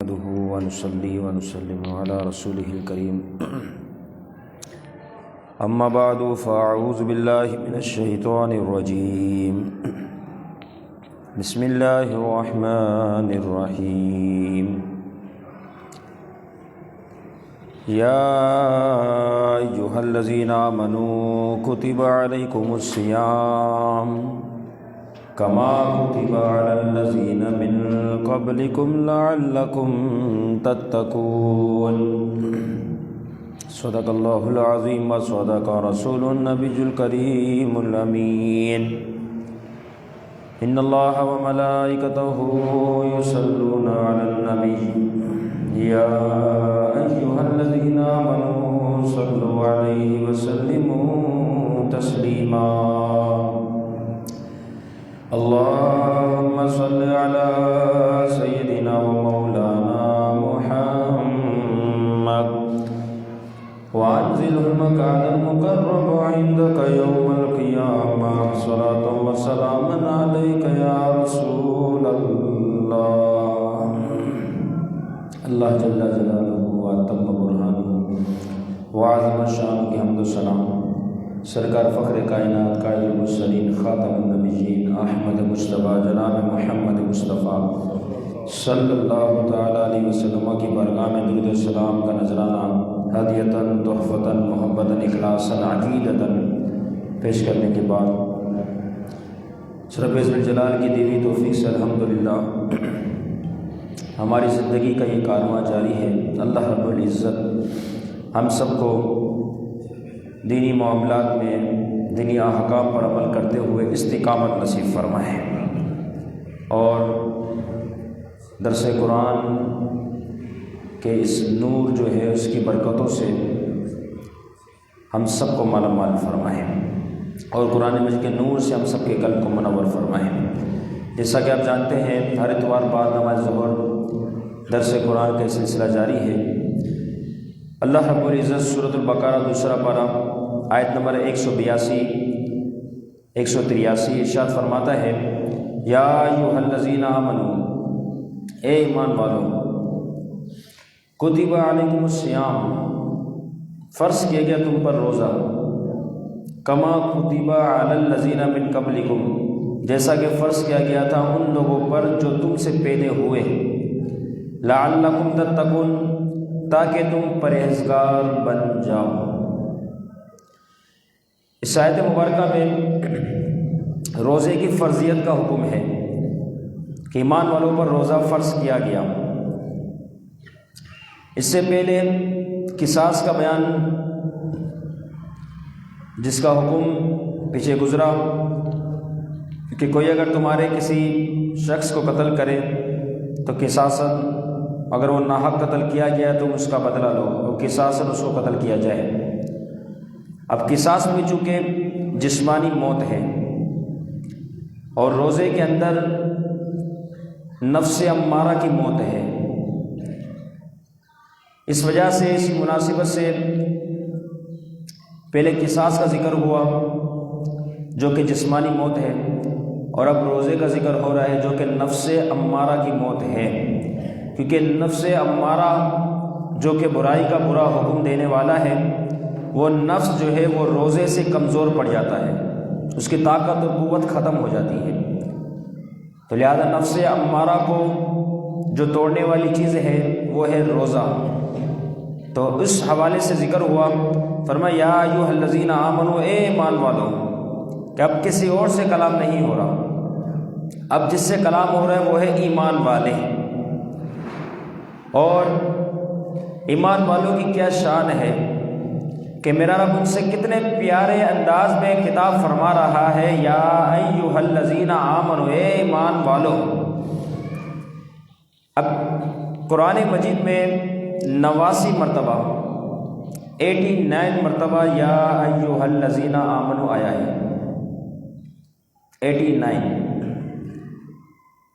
نحمده ونصلي ونسلم على رسوله الكريم أما بعد فأعوذ بالله من الشيطان الرجيم بسم الله الرحمن الرحيم يا أيها الذين آمنوا كتب عليكم الصيام كما كتب على الذين من قبلكم لعلكم تتقون صدق الله العظيم وصدق رسول النبي الكريم الأمين إن الله وملائكته يصلون على النبي يا أيها الذين آمنوا صلوا عليه وسلموا تسليما اللهم صل على سيدنا ومولانا محمد وأنزله المكان المقرب عندك يوم القيامة صلاة وسلاما عليك يا رسول الله اللہ جل جلالہ واتم برہانہ وعظم الشان کی حمد و ثنا سرکار فخر کائنات قائد المرسلین خاتم النبیین احمد مصطفیٰ جناب محمد مصطفیٰ صلی اللہ تعالیٰ علیہ وسلم کی بارگاہ میں درود و سلام کا نذرانہ ہدیتاً تحفتاً محبتاً اخلاصاً عقیدتاً پیش کرنے کے بعد رب عز الجلال کی دیوی توفیق سے الحمدللہ ہماری زندگی کا یہ کارواں جاری ہے۔ اللہ رب العزت ہم سب کو دینی معاملات میں دینی احکام پر عمل کرتے ہوئے استقامت نصیب فرمائے اور درس قرآن کے اس نور جو ہے اس کی برکتوں سے ہم سب کو مالا مال فرمائے اور قرآن مجید کے نور سے ہم سب کے قلب کو منور فرمائے۔ جیسا کہ آپ جانتے ہیں ہر اتوار بعد نماز ظہر درس قرآن کا سلسلہ جاری ہے۔ اللہ رب العزت سورۃ البقرہ دوسرا پارہ آیت نمبر 182 183 ارشاد فرماتا ہے یا ایھا الذین آمنوا، اے ایمان والو، کتب علیکم الصیام، فرض کیا گیا تم پر روزہ، کما کتب علی الذین من قبلکم، جیسا کہ فرض کیا گیا تھا ان لوگوں پر جو تم سے پہلے ہوئے، لعلکم تتقون، تاکہ تم پرہیزگار بن جاؤ۔ اس آیت مبارکہ میں روزے کی فرضیت کا حکم ہے کہ ایمان والوں پر روزہ فرض کیا گیا۔ اس سے پہلے قصاص کا بیان جس کا حکم پیچھے گزرا کہ کوئی اگر تمہارے کسی شخص کو قتل کرے تو قصاصاً اگر وہ ناحق قتل کیا گیا تو اس کا بدلہ لو، اور قصاصاً اس کو قتل کیا جائے۔ اب قصاص میں چونکہ جسمانی موت ہے اور روزے کے اندر نفس امارہ کی موت ہے، اس وجہ سے اس مناسبت سے پہلے قصاص کا ذکر ہوا جو کہ جسمانی موت ہے، اور اب روزے کا ذکر ہو رہا ہے جو کہ نفس امارہ کی موت ہے، کیونکہ نفس امارہ جو کہ برائی کا برا حکم دینے والا ہے، وہ نفس جو ہے وہ روزے سے کمزور پڑ جاتا ہے، اس کی طاقت و قوت ختم ہو جاتی ہے، تو لہذا نفس امارہ کو جو توڑنے والی چیز ہے وہ ہے روزہ۔ تو اس حوالے سے ذکر ہوا، فرمایا یا ایھا الذین آمنوا، اے ایمان والو، کہ اب کسی اور سے کلام نہیں ہو رہا، اب جس سے کلام ہو رہا ہے وہ ہے ایمان والے۔ اور ایمان والوں کی کیا شان ہے کہ میرا رب ان سے کتنے پیارے انداز میں خطاب فرما رہا ہے، یا ایھا الذین آمنوا، اے ایمان والو۔ اب قرآن مجید میں 89 مرتبہ 89 مرتبہ یا ایھا الذین آمنوا آیا ہے، 89،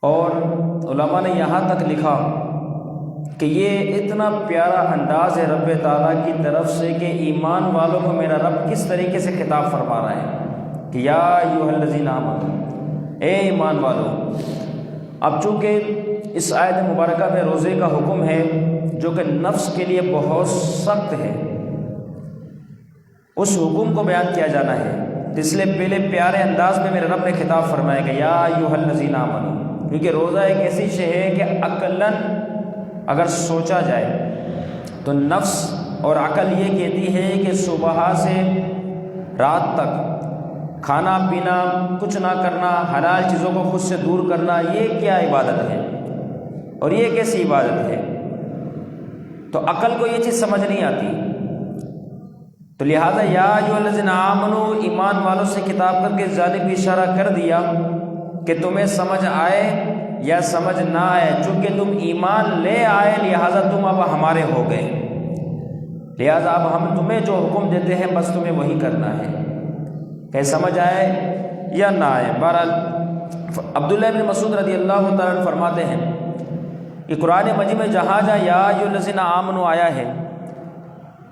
اور علماء نے یہاں تک لکھا کہ یہ اتنا پیارا انداز ہے رب تعالیٰ کی طرف سے کہ ایمان والوں کو میرا رب کس طریقے سے خطاب فرما رہا ہے کہ یا ایھا الذین آمنوا، اے ایمان والو۔ اب چونکہ اس آیت مبارکہ میں روزے کا حکم ہے جو کہ نفس کے لیے بہت سخت ہے، اس حکم کو بیان کیا جانا ہے۔ اس لیے پہلے پیارے انداز میں میرے رب نے خطاب فرمایا کہ یا ایھا الذین آمنوا، کیونکہ روزہ ایک ایسی شے ہے کہ عقلاً اگر سوچا جائے تو نفس اور عقل یہ کہتی ہے کہ صبح سے رات تک کھانا پینا کچھ نہ کرنا، حلال چیزوں کو خود سے دور کرنا، یہ کیا عبادت ہے اور یہ کیسی عبادت ہے؟ تو عقل کو یہ چیز سمجھ نہیں آتی، تو لہذا یا ایھا الذین آمنوا، ایمان والوں سے خطاب کر کے جانب اشارہ کر دیا کہ تمہیں سمجھ آئے یا سمجھ نہ آئے، چونکہ تم ایمان لے آئے لہذا تم اب ہمارے ہو گئے، لہذا اب ہم تمہیں جو حکم دیتے ہیں بس تمہیں وہی کرنا ہے، کہ سمجھ آئے یا نہ آئے۔ بہرحال عبداللہ بن مسعود رضی اللہ تعالیٰ عنہ فرماتے ہیں کہ قرآن مجید میں جہاں یا ایھا الذین آمنوا آیا ہے،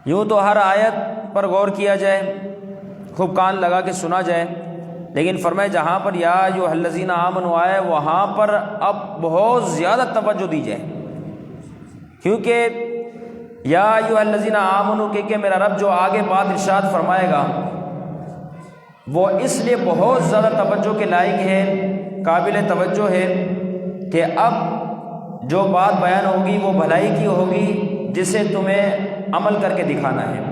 یوں تو ہر آیت پر غور کیا جائے، خوب کان لگا کے سنا جائے، لیکن فرمائے جہاں پر یا ایھا الذین آمنوا آئے وہاں پر اب بہت زیادہ توجہ دی جائے، کیونکہ یا ایھا الذین آمنوا کہ میرا رب جو آگے بات ارشاد فرمائے گا وہ اس لیے بہت زیادہ توجہ کے لائق ہے، قابل توجہ ہے کہ اب جو بات بیان ہوگی وہ بھلائی کی ہوگی جسے تمہیں عمل کر کے دکھانا ہے،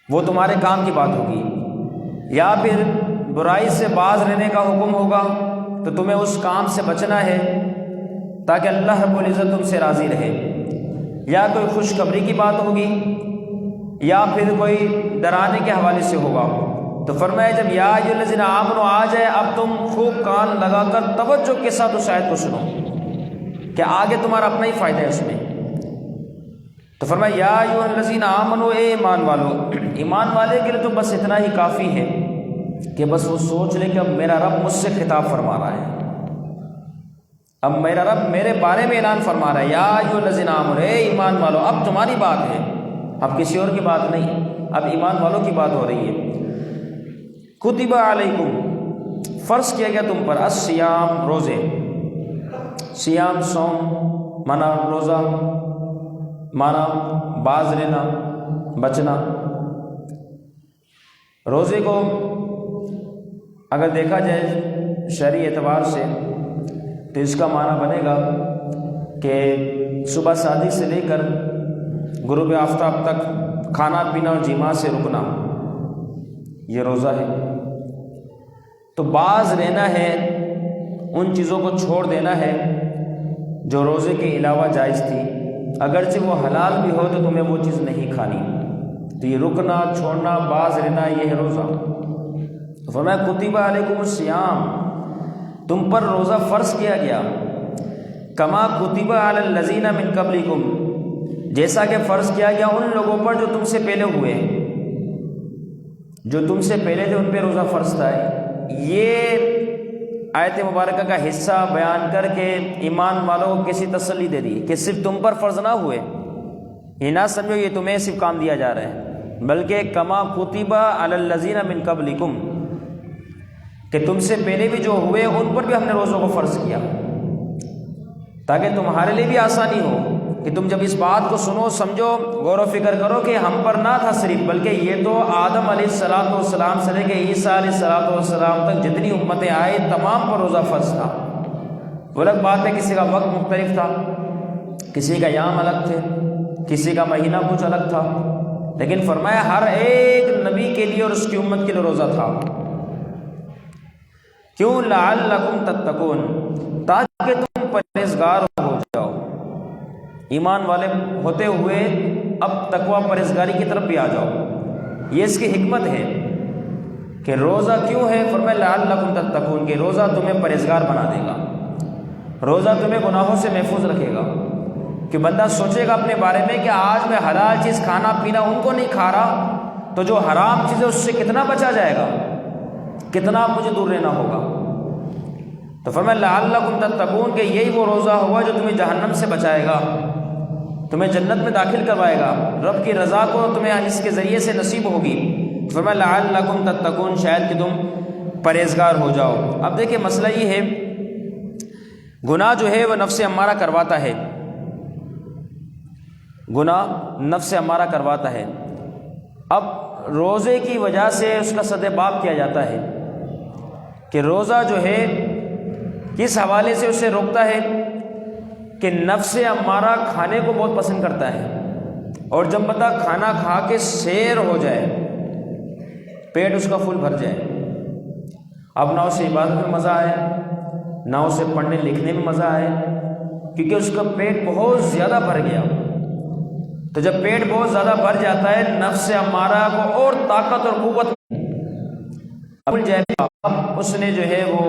وہ تمہارے کام کی بات ہوگی، یا پھر برائی سے باز رہنے کا حکم ہوگا تو تمہیں اس کام سے بچنا ہے تاکہ اللہ رب العزت تم سے راضی رہے، یا کوئی خوشخبری کی بات ہوگی یا پھر کوئی ڈرانے کے حوالے سے ہوگا۔ تو فرمایا جب یا ایھا الذین آمنوا آ جائے اب تم خوب کان لگا کر توجہ کے ساتھ اس آیت کو سنو کہ آگے تمہارا اپنا ہی فائدہ ہے اس میں۔ تو فرمایا یا ایھا الذین آمنوا، اے ایمان والو، ایمان والے کے لیے تو بس اتنا ہی کافی ہے کہ بس وہ سوچ لے کہ اب میرا رب مجھ سے خطاب فرما رہا ہے، اب میرا رب میرے بارے میں اعلان فرما رہا ہے، یا ایھا الذین آمنوا، اے ایمان والو، اب تمہاری بات ہے، اب کسی اور کی بات نہیں، اب ایمان والوں کی بات ہو رہی ہے۔ کتب علیکم، فرض کیا گیا تم پر، الصیام، روزے، سیام صوم مانا روزہ، مانا باز رہنا، بچنا۔ روزے کو اگر دیکھا جائے شرعی اعتبار سے تو اس کا معنی بنے گا کہ صبح شادی سے لے کر غروب آفتاب تک کھانا پینا اور جماع سے رکنا، یہ روزہ ہے۔ تو باز رہنا ہے، ان چیزوں کو چھوڑ دینا ہے جو روزے کے علاوہ جائز تھی، اگرچہ وہ حلال بھی ہو تو تمہیں وہ چیز نہیں کھانی، تو یہ رکنا، چھوڑنا، باز رہنا، یہ ہے روزہ۔ تو فرمایا کتب علیکم الصیام، تم پر روزہ فرض کیا گیا، کما کتب علی الذین من قبلکم، جیسا کہ فرض کیا گیا ان لوگوں پر جو تم سے پہلے ہوئے، جو تم سے پہلے تھے ان پہ روزہ فرض تھا۔ یہ آیت مبارکہ کا حصہ بیان کر کے ایمان والوں کو کسی تسلی دے دی کہ صرف تم پر فرض نہ ہوئے، یہ نہ سمجھو یہ تمہیں صرف کام دیا جا رہا ہے، بلکہ کما کتب علی الذین من قبلکم، کہ تم سے پہلے بھی جو ہوئے ان پر بھی ہم نے روزوں کو فرض کیا، تاکہ تمہارے لیے بھی آسانی ہو کہ تم جب اس بات کو سنو، سمجھو، غور و فکر کرو کہ ہم پر نہ تھا صرف، بلکہ یہ تو آدم علیہ السلام سے لے کے عیسیٰ علیہ السلام تک جتنی امتیں آئی تمام پر روزہ فرض تھا۔ وہ الگ بات ہے کسی کا وقت مختلف تھا، کسی کا ایام الگ تھے، کسی کا مہینہ کچھ الگ تھا، لیکن فرمایا ہر ایک نبی کے لیے اور اس کی امت کے لیے روزہ تھا۔ کیوں؟ لعلکم تتقون، تاکہ تم پرہیزگار ہو جاؤ، ایمان والے ہوتے ہوئے اب تقوی پرہیزگاری کی طرف بھی آ جاؤ۔ یہ اس کی حکمت ہے کہ روزہ کیوں ہے، فرمایا لعلکم تتقون، کہ روزہ تمہیں پرہیزگار بنا دے گا، روزہ تمہیں گناہوں سے محفوظ رکھے گا، کہ بندہ سوچے گا اپنے بارے میں کہ آج میں حلال چیز کھانا پینا ان کو نہیں کھا رہا تو جو حرام چیز ہے اس سے کتنا بچا جائے گا، کتنا مجھے دور رہنا ہوگا۔ تو فرمایا لعلکم تتقون، کہ یہی وہ روزہ ہوگا جو تمہیں جہنم سے بچائے گا، تمہیں جنت میں داخل کروائے گا، رب کی رضا کو تمہیں اس کے ذریعے سے نصیب ہوگی۔ فرمایا لعلکم تتقون، شاید کہ تم پرہیزگار ہو جاؤ۔ اب دیکھیں مسئلہ یہ ہے، گناہ جو ہے وہ نفس امارہ کرواتا ہے، گناہ نفس امارہ کرواتا ہے۔ اب روزے کی وجہ سے اس کا سد باب کیا جاتا ہے کہ روزہ جو ہے کس حوالے سے اسے روکتا ہے کہ نفس امارہ کھانے کو بہت پسند کرتا ہے، اور جب بندہ کھانا کھا کے سیر ہو جائے، پیٹ اس کا فل بھر جائے، اب نہ اسے عبادت میں مزہ آئے، نہ اسے پڑھنے لکھنے میں مزہ آئے، کیونکہ اس کا پیٹ بہت زیادہ بھر گیا۔ تو جب پیٹ بہت زیادہ بھر جاتا ہے، نفس امارہ کو اور طاقت اور قوت اب اس نے جو ہے وہ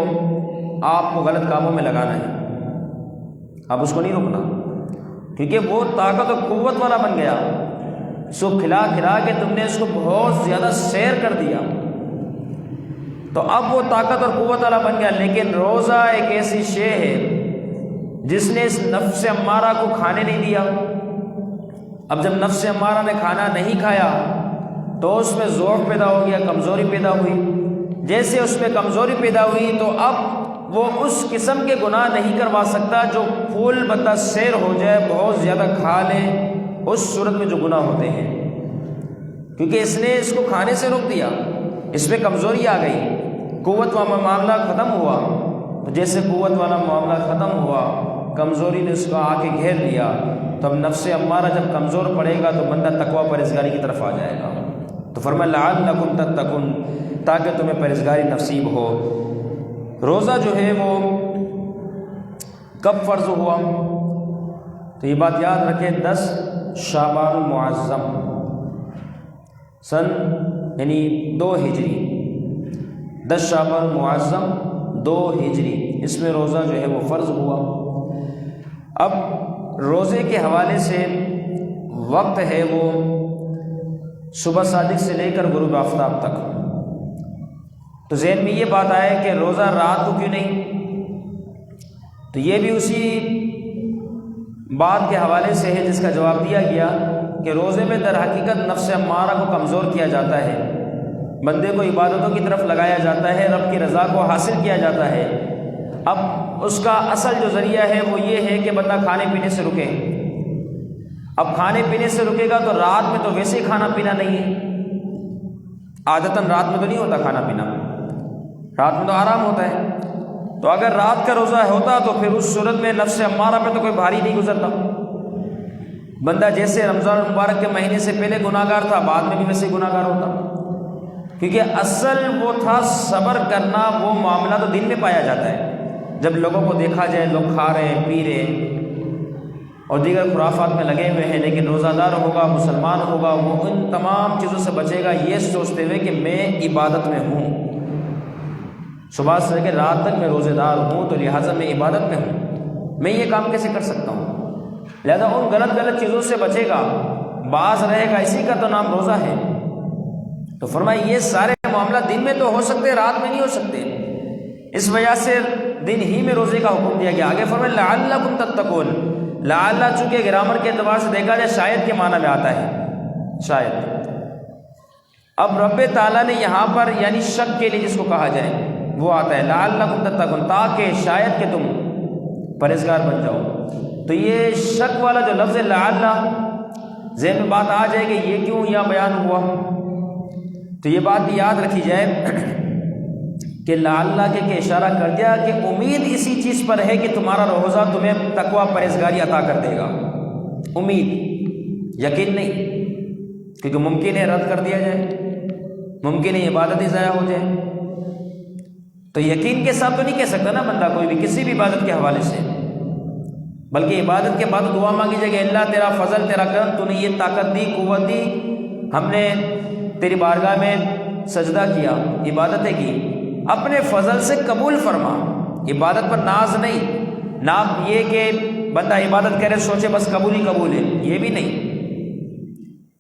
آپ کو غلط کاموں میں لگانا ہے، اب اس کو نہیں روکنا، کیونکہ وہ طاقت اور قوت والا بن گیا۔ اس کو کھلا کھلا کے تم نے اس کو بہت زیادہ سیر کر دیا، تو اب وہ طاقت اور قوت والا بن گیا۔ لیکن روزہ ایک ایسی شے ہے جس نے اس نفس امارہ کو کھانے نہیں دیا۔ اب جب نفس امارہ نے کھانا نہیں کھایا تو اس میں ضعف پیدا ہو گیا، کمزوری پیدا ہوئی۔ جیسے اس میں کمزوری پیدا ہوئی تو اب وہ اس قسم کے گناہ نہیں کروا سکتا جو پھول بندہ سیر ہو جائے، بہت زیادہ کھا لے، اس صورت میں جو گناہ ہوتے ہیں، کیونکہ اس نے اس کو کھانے سے روک دیا، اس میں کمزوری آ گئی، قوت والا معاملہ ختم ہوا۔ جیسے قوت والا معاملہ ختم ہوا، کمزوری نے اس کو آ کے گھیر لیا، تو اب نفس امارہ جب کمزور پڑے گا تو بندہ تقویٰ پرہیزگاری کی طرف آ جائے گا۔ تو فرمایا لعلکم تتقون، تاکہ تمہیں پرہیزگاری نصیب ہو۔ روزہ جو ہے وہ کب فرض ہوا؟ تو یہ بات یاد رکھیں، 10 شعبان المعظم سن یعنی 2 ہجری، 10 شعبان المعظم 2 ہجری، اس میں روزہ جو ہے وہ فرض ہوا۔ اب روزے کے حوالے سے وقت ہے وہ صبح صادق سے لے کر غروب آفتاب تک۔ تو ذہن میں یہ بات آئے کہ روزہ رات کو کیوں نہیں؟ تو یہ بھی اسی بات کے حوالے سے ہے جس کا جواب دیا گیا کہ روزے میں در حقیقت نفس امارہ کو کمزور کیا جاتا ہے، بندے کو عبادتوں کی طرف لگایا جاتا ہے، رب کی رضا کو حاصل کیا جاتا ہے۔ اب اس کا اصل جو ذریعہ ہے وہ یہ ہے کہ بندہ کھانے پینے سے رکے۔ اب کھانے پینے سے رکے گا تو رات میں تو ویسے ہی کھانا پینا نہیں ہے، عادتاً رات میں تو نہیں ہوتا کھانا پینا، رات میں تو آرام ہوتا ہے۔ تو اگر رات کا روزہ ہوتا تو پھر اس صورت میں نفس امارہ پہ تو کوئی بھاری نہیں گزرتا، بندہ جیسے رمضان المبارک کے مہینے سے پہلے گناہ گار تھا، بعد میں بھی ویسے گناہ گار ہوتا، کیونکہ اصل وہ تھا صبر کرنا۔ وہ معاملہ تو دن میں پایا جاتا ہے، جب لوگوں کو دیکھا جائے لوگ کھا رہے ہیں، پی رہے ہیں اور دیگر خرافات میں لگے ہوئے ہیں، لیکن روزہ دار ہوگا، مسلمان ہوگا، وہ ان تمام چیزوں سے بچے گا یہ سوچتے ہوئے کہ میں عبادت میں ہوں، صبح سے لے کے رات تک میں روزے دار ہوں، تو لہٰذا میں عبادت میں ہوں، میں یہ کام کیسے کر سکتا ہوں؟ لہذا ان غلط چیزوں سے بچے گا، باز رہے گا، اسی کا تو نام روزہ ہے۔ تو فرمایا یہ سارے معاملہ دن میں تو ہو سکتے، رات میں نہیں ہو سکتے، اس وجہ سے دن ہی میں روزے کا حکم دیا گیا۔ آگے فرمایا لعلکم تتقون، لعل چونکہ گرامر کے اعتبار سے دیکھا جائے شاید کے معنی میں آتا ہے، شاید۔ اب رب تعالیٰ نے یہاں پر یعنی شک کے لیے جس کو کہا جائے وہ آتا ہے لعلکم تتقون، تاکہ شاید کہ تم پرہیزگار بن جاؤ۔ تو یہ شک والا جو لفظ لعل، ذہن میں بات آ جائے کہ یہ کیوں یہاں بیان ہوا، تو یہ بات بھی یاد رکھی جائے کہ لعل کے اشارہ کر دیا کہ امید اسی چیز پر ہے کہ تمہارا روزہ تمہیں تقویٰ پرہیزگاری عطا کر دے گا، امید، یقین نہیں، کیونکہ ممکن ہے رد کر دیا جائے، ممکن ہے عبادت ہی ضائع ہو جائے، تو یقین کے ساتھ تو نہیں کہہ سکتا نا بندہ کوئی بھی کسی بھی عبادت کے حوالے سے، بلکہ عبادت کے بعد دعا مانگی جائے کہ اللہ تیرا فضل، تیرا کرم، تو نے یہ طاقت دی، قوت دی، ہم نے تیری بارگاہ میں سجدہ کیا، عبادتیں کی، اپنے فضل سے قبول فرما۔ عبادت پر ناز نہیں، نہ یہ کہ بندہ عبادت کرے سوچے بس قبول ہی قبول ہے، یہ بھی نہیں،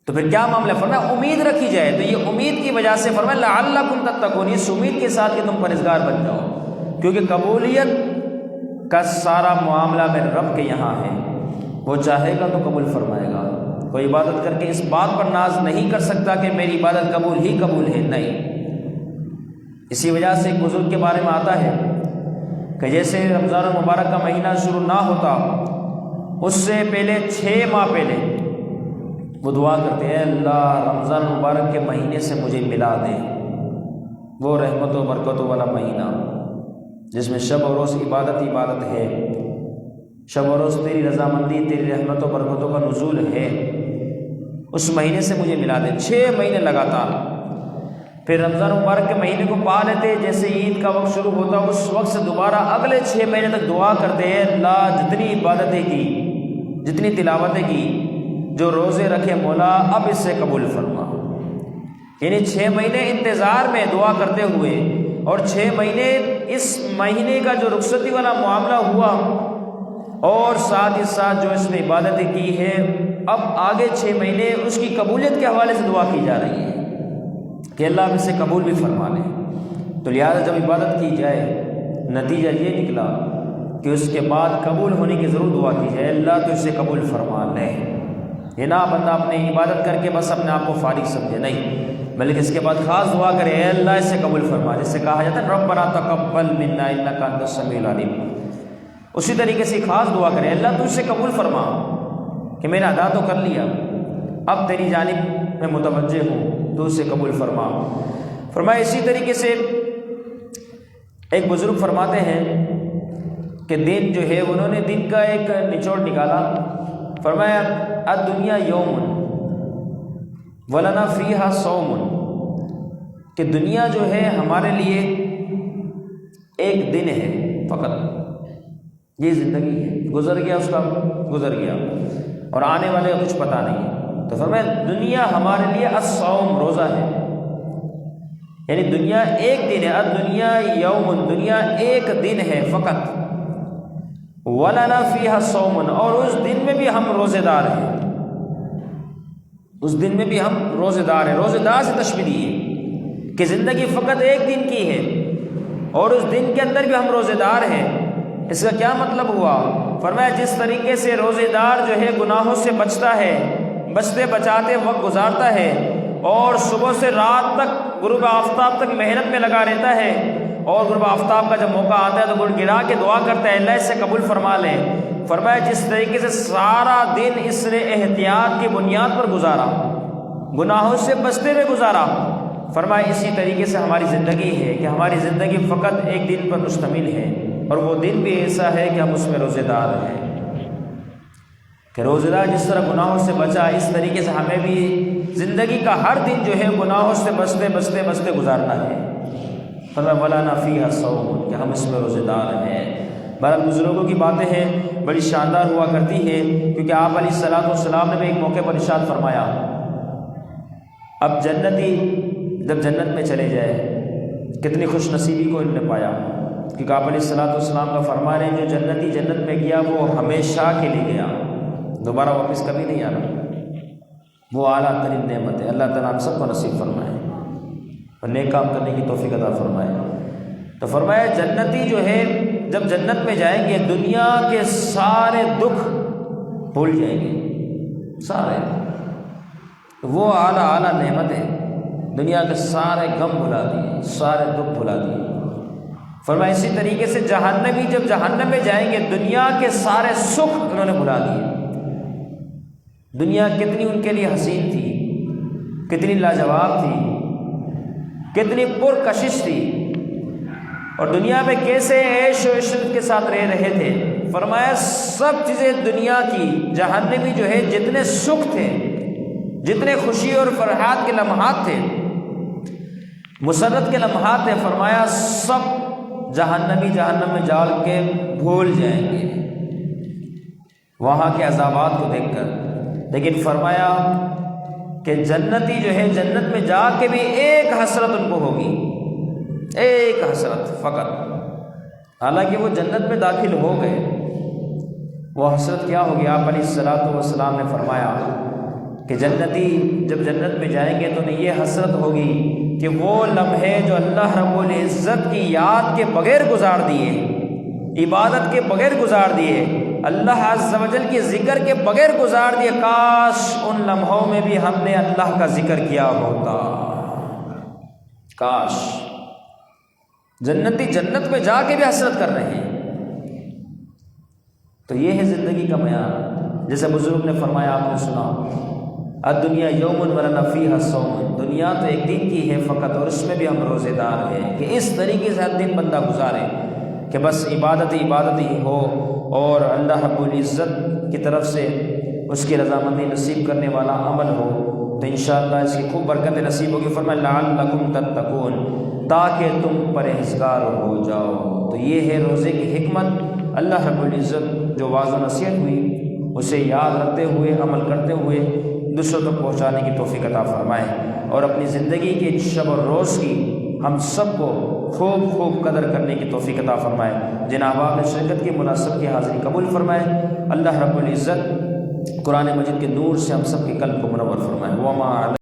تو پھر کیا معاملہ؟ فرمایا امید رکھی جائے، تو یہ امید کی وجہ سے فرمایا لعلکم تتقون، اس امید کے ساتھ کہ تم پرہیزگار بن جاؤ، کیونکہ قبولیت کا سارا معاملہ میرے رب کے یہاں ہے، وہ چاہے گا تو قبول فرمائے گا۔ کوئی عبادت کر کے اس بات پر ناز نہیں کر سکتا کہ میری عبادت قبول ہی قبول ہے، نہیں۔ اسی وجہ سے ایک بزرگ کے بارے میں آتا ہے کہ جیسے رمضان المبارک کا مہینہ شروع نہ ہوتا اس سے پہلے 6 ماہ پہلے وہ دعا کرتے ہیں اللہ رمضان المبارک کے مہینے سے مجھے ملا دے، وہ رحمت و برکتوں والا مہینہ جس میں شب و روز عبادت ہے، شب و روز تیری رضامندی تیری رحمت و برکتوں کا نزول ہے، اس مہینے سے مجھے ملا دے۔ 6 مہینے لگاتار، پھر رمضان مبارک کے مہینے کو پا لیتے، جیسے عید کا وقت شروع ہوتا اس وقت سے دوبارہ اگلے 6 مہینے تک دعا کرتے ہیں اللہ جتنی عبادتیں کی، جتنی تلاوتیں کی، جو روزے رکھے مولا اب اس سے قبول فرما۔ یعنی 6 مہینے انتظار میں دعا کرتے ہوئے، اور 6 مہینے اس مہینے کا جو رخصتی والا معاملہ ہوا، اور ساتھ ہی ساتھ جو اس نے عبادتیں کی ہے، اب آگے 6 مہینے اس کی قبولیت کے حوالے سے دعا کی جا رہی ہے کہ اللہ اب اسے قبول بھی فرما لے۔ تو لہٰذا جب عبادت کی جائے نتیجہ یہ نکلا کہ اس کے بعد قبول ہونے کی ضرور دعا کی جائے، اللہ تو اسے قبول فرما لے۔ یہ نہ بندہ اپنے عبادت کر کے بس اپنے آپ کو فارغ سمجھے، نہیں، بلکہ اس کے بعد خاص دعا کرے اے اللہ اسے قبول فرما، جس سے کہا جاتا ہے ربنا تقبل منا انک انت السمیع العلیم۔ اسی طریقے سے خاص دعا کرے اللہ تو اسے قبول فرما کہ میں نے ادا تو کر لیا، اب تیری جانب میں متوجہ ہوں تو اسے قبول فرما۔ فرمایا اسی طریقے سے ایک بزرگ فرماتے ہیں کہ دن جو ہے انہوں نے دن کا ایک نچوڑ نکالا، فرمایا الدنیا یوم ولنا فیہا صوم، کہ دنیا جو ہے ہمارے لیے ایک دن ہے فقط، یہ زندگی ہے، گزر گیا اس کا گزر گیا، اور آنے والے کا کچھ پتہ نہیں۔ تو فرمایا دنیا ہمارے لیے الصوم روزہ ہے، یعنی دنیا ایک دن ہے، الدنیا یوم، دنیا ایک دن ہے فقط، وَلَنَا فِيهَا صَوْمٌ، اور اس دن میں بھی ہم روزے دار ہیں، اس دن میں بھی ہم روزے دار ہیں۔ روزے دار سے تشبیہ دی ہے کہ زندگی فقط ایک دن کی ہے، اور اس دن کے اندر بھی ہم روزے دار ہیں۔ اس کا کیا مطلب ہوا؟ فرمایا جس طریقے سے روزے دار جو ہے گناہوں سے بچتا ہے، بچتے بچاتے وقت گزارتا ہے، اور صبح سے رات تک غروب آفتاب تک محنت میں لگا رہتا ہے، اور غروب آفتاب کا جب موقع آتا ہے تو گڑ گرا کے دعا کرتا ہے اللہ اس سے قبول فرما لے۔ فرمایا جس طریقے سے سارا دن اس نے احتیاط کی بنیاد پر گزارا، گناہوں سے بچتے ہوئے گزارا، فرمایا اسی طریقے سے ہماری زندگی ہے کہ ہماری زندگی فقط ایک دن پر مشتمل ہے، اور وہ دن بھی ایسا ہے کہ ہم اس میں روزے دار ہیں۔ کہ روزے دار جس طرح گناہوں سے بچا، اس طریقے سے ہمیں بھی زندگی کا ہر دن جو ہے گناہوں سے بچتے گزارنا ہے۔ فرمایا وَلَنَا فِيهَا صَوْمٌ، کہ ہم اس میں روزے دار ہیں۔ بہرحال بزرگوں کی باتیں ہیں بڑی شاندار ہوا کرتی ہیں، کیونکہ آپ علیہ الصلوۃ والسلام نے بھی ایک موقع پر ارشاد فرمایا، اب جنتی جب جنت میں چلے جائے کتنی خوش نصیبی کو انہوں نے پایا، کیونکہ آپ علیہ الصلوۃ والسلام کا فرمان ہے جو جنتی جنت میں گیا وہ ہمیشہ کے لیے گیا، دوبارہ واپس کبھی نہیں آنا، وہ اعلیٰ ترین نعمت ہے۔ اللہ تعالیٰ ہم سب کو نصیب فرمائے اور نیک کام کرنے کی توفیق عطا فرمائے۔ تو فرمایا جنتی جو ہے جب جنت میں جائیں گے دنیا کے سارے دکھ بھول جائیں گے، سارے، وہ اعلیٰ نعمت ہے، دنیا کے سارے غم بھلا دیے، سارے دکھ بھلا دیے۔ فرمایا اسی طریقے سے جہنمی جب جہنم میں جائیں گے دنیا کے سارے سکھ انہوں نے بھلا دیے۔ دنیا کتنی ان کے لیے حسین تھی، کتنی لاجواب تھی، کتنی پرکشش تھی، اور دنیا میں کیسے عیش و عشرت کے ساتھ رہ رہے تھے۔ فرمایا سب چیزیں دنیا کی، جہنمی جو ہے جتنے سکھ تھے، جتنے خوشی اور فرحات کے لمحات تھے، مسرت کے لمحات تھے، فرمایا سب جہنمی جہنم میں جال کے بھول جائیں گے وہاں کے عذابات کو دیکھ کر۔ لیکن فرمایا کہ جنتی جو ہے جنت میں جا کے بھی ایک حسرت ان کو ہوگی، ایک حسرت فقط، حالانکہ وہ جنت میں داخل ہو گئے۔ وہ حسرت کیا ہوگی؟ آپ علیہ الصلوۃ والسلام نے فرمایا کہ جنتی جب جنت میں جائیں گے تو انہیں یہ حسرت ہوگی کہ وہ لمحے جو اللہ رب العزت کی یاد کے بغیر گزار دیے، عبادت کے بغیر گزار دیے، اللہ عز و جل کے ذکر کے بغیر گزار دیے، کاش ان لمحوں میں بھی ہم نے اللہ کا ذکر کیا ہوتا، کاش۔ جنتی جنت میں جا کے بھی حسرت کر رہے ہیں، تو یہ ہے زندگی کا معیار۔ جیسے بزرگ نے فرمایا، آپ نے سنا، الدنیا یوم ولنا فیہا صوم، دنیا تو ایک دن کی ہے فقط، اور اس میں بھی ہم روزے دار ہیں۔ کہ اس طریقے سے ہر دن بندہ گزارے کہ بس عبادت ہی ہو، اور اللہ رب العزت کی طرف سے اس کی رضامندی نصیب کرنے والا عمل ہو، تو انشاءاللہ اس کی خوب برکت نصیب ہوگی۔ فرمایا لعلکم تتقون، تاکہ تم پرہیزگار ہو جاؤ۔ تو یہ ہے روزے کی حکمت۔ اللہ رب العزت جو واضح نصیحت ہوئی اسے یاد رکھتے ہوئے عمل کرتے ہوئے دوسروں تک پہنچانے کی توفیق عطا فرمائے، اور اپنی زندگی کے شب اور روز کی ہم سب کو خوب قدر کرنے کی توفیق عطا فرمائے۔ جن احباب نے شرکت کی مناسب کی حاضری قبول فرمائے، اللہ رب العزت قرآن مجید کے نور سے ہم سب کے قلب کو منور فرمائے۔ وما